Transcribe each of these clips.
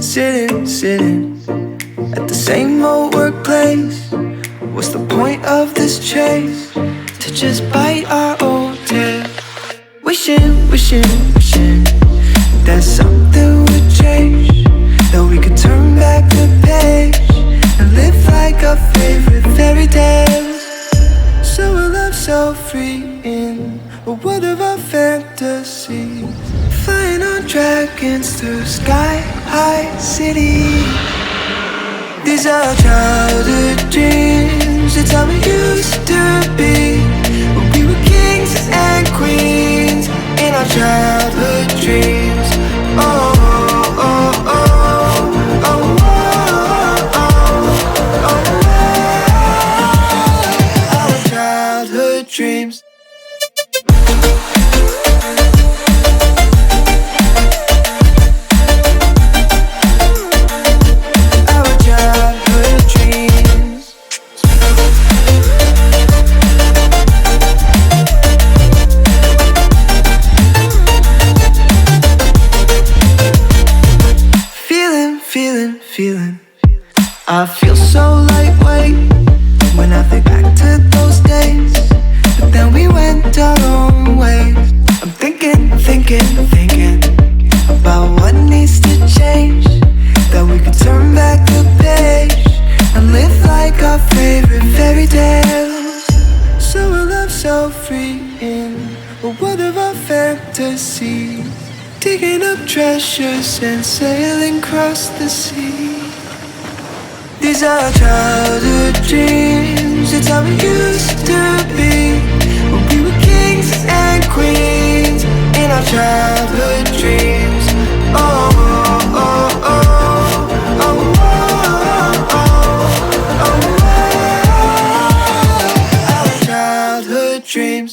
sitting at the same old workplace. What's the point of this chase? To just bite our old tail. Wishing that something would change, that we could turn back the page and live like our favorite fairy tales. So a love so free in a world of our fantasies, flying on dragons through sky-high cities. These are childhood dreams, it's how we used to be, when we were kings and queens in our childhood dreams. Oh, oh, oh, oh, oh, oh, oh, our childhood dreams. I feel so lightweight when I think back to those days, but then we went our own ways. I'm thinking about what needs to change, that we could turn back the page and live like our favorite fairy tales. So a love so free in a world of our fantasies, digging up treasures and sailing across the sea. These are childhood dreams, it's how we used to be, when we were kings and queens in our childhood dreams. Oh, oh, oh, oh, oh, oh, oh, our childhood dreams.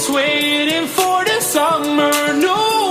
Waiting for the summer, no.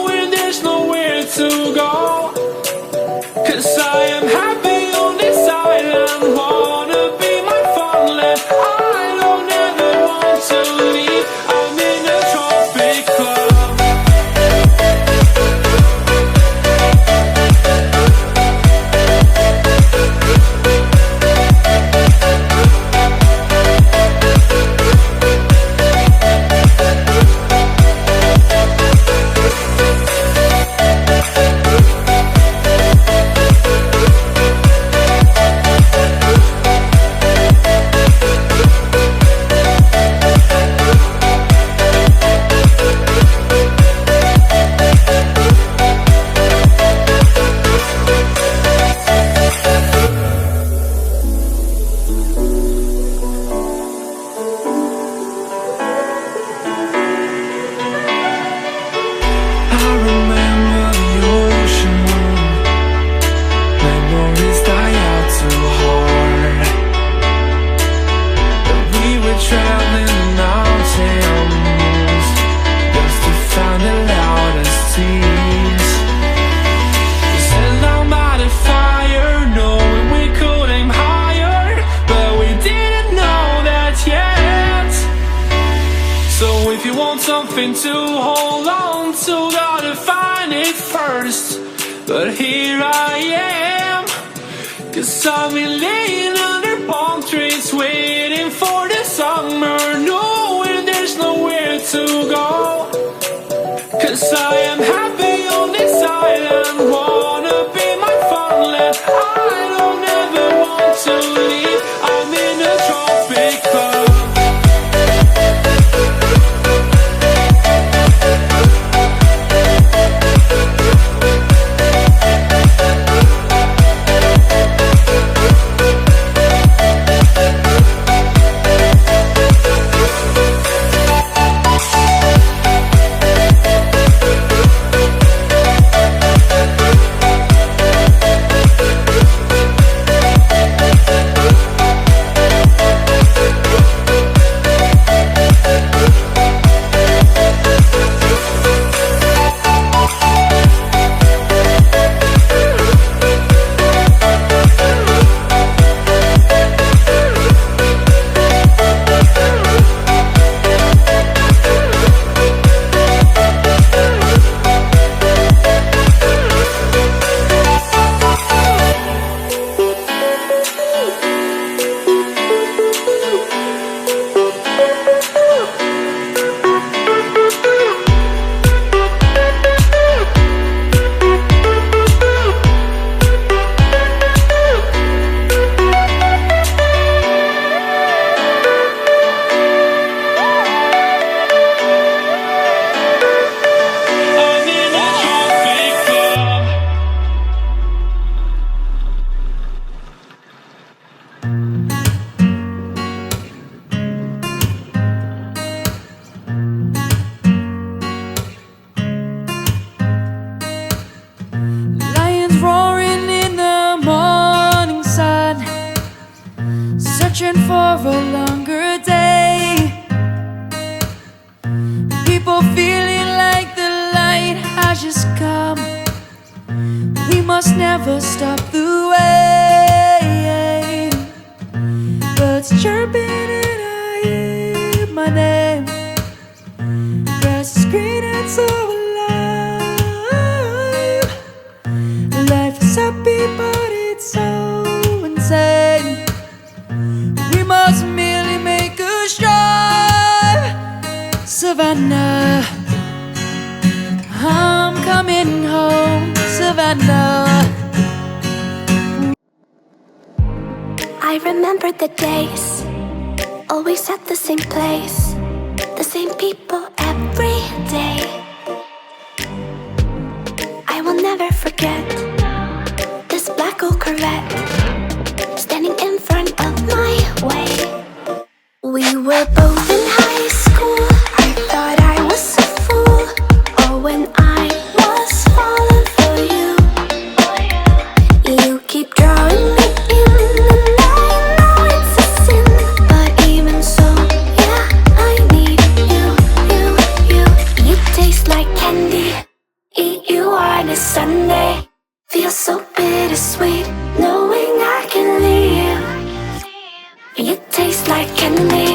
something to hold on to, gotta find it first. But here I am, 'cause I've been laying under palm trees, waiting for the summer, knowing there's nowhere to go. 'Cause I am happy on this island, wanna be my farmland. I don't ever want to leave, I'm in a tropic club. Lions roaring in the morning sun, searching for a longer day. People feeling like the light has just come. We must never stop the way. Birds chirping and I hear my name. Grass is green and so alive. Life is happy but it's so insane. We must merely make a strive. Savannah, I'm coming home. Savannah, I remember the days, always at the same place, the same people every day. I will never forget this black old Corvette standing in front of my way. We were both in high school, I thought I was a fool. Oh, when I was falling for you, you keep drawing me in, and I know it's a sin, but even so, yeah, I need you, you, you. You taste like candy, eat you on a Sunday. Feels so bittersweet, knowing I can leave. You taste like candy,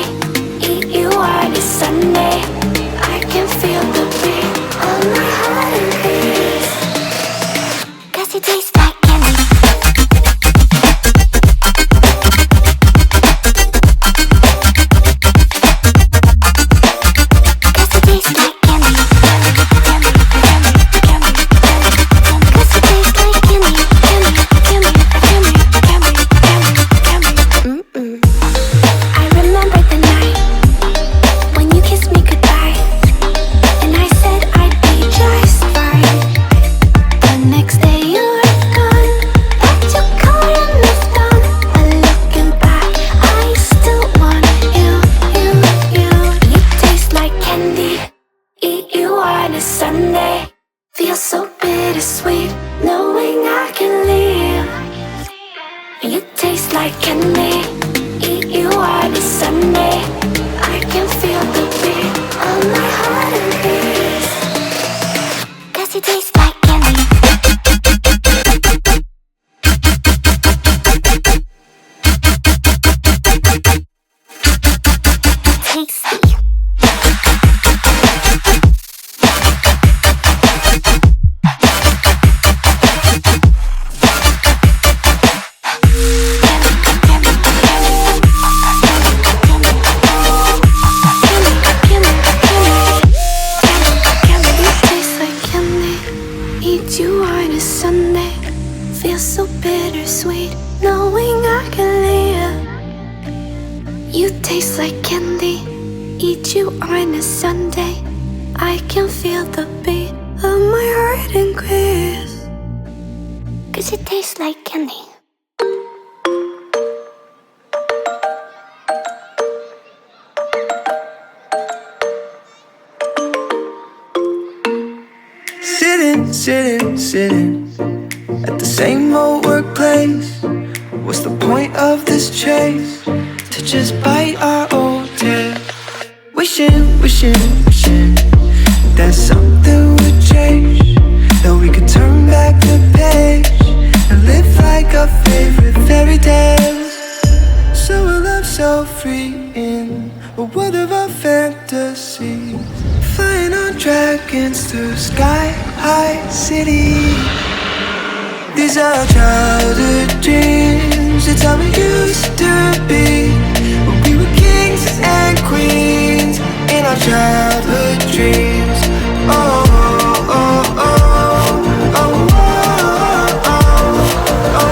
me eat you on a Sunday. I can feel the beat of my heart increase, 'cause it tastes like candy. Sitting at the same old workplace. What's the point of this chase? To just bite our old tail. Wishing that something would change, that we could turn back the page and live like our favorite fairy tales. So a love so free in a world of our fantasies, flying on dragons through sky-high cities. These are childhood dreams, it's how we used to be, when we were kings and queens in our childhood dreams. Oh, oh, oh, oh, oh, oh, oh, oh,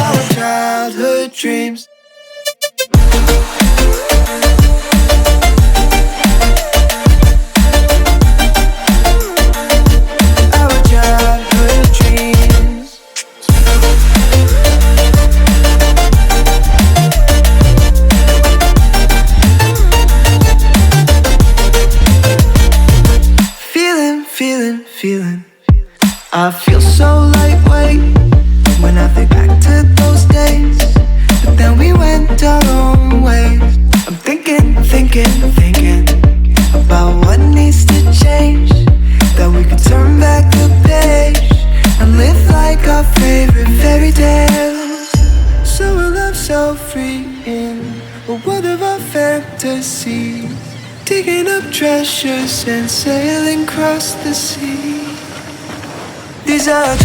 our childhood dreams. Feeling, I feel so lightweight when I think back to those days, but then we went our own ways. I'm thinking about what needs to change, that we could turn back the page and live like our favorite fairy tales. So a love so free in a world of our fantasies, digging up treasures and sailing across the sea. These are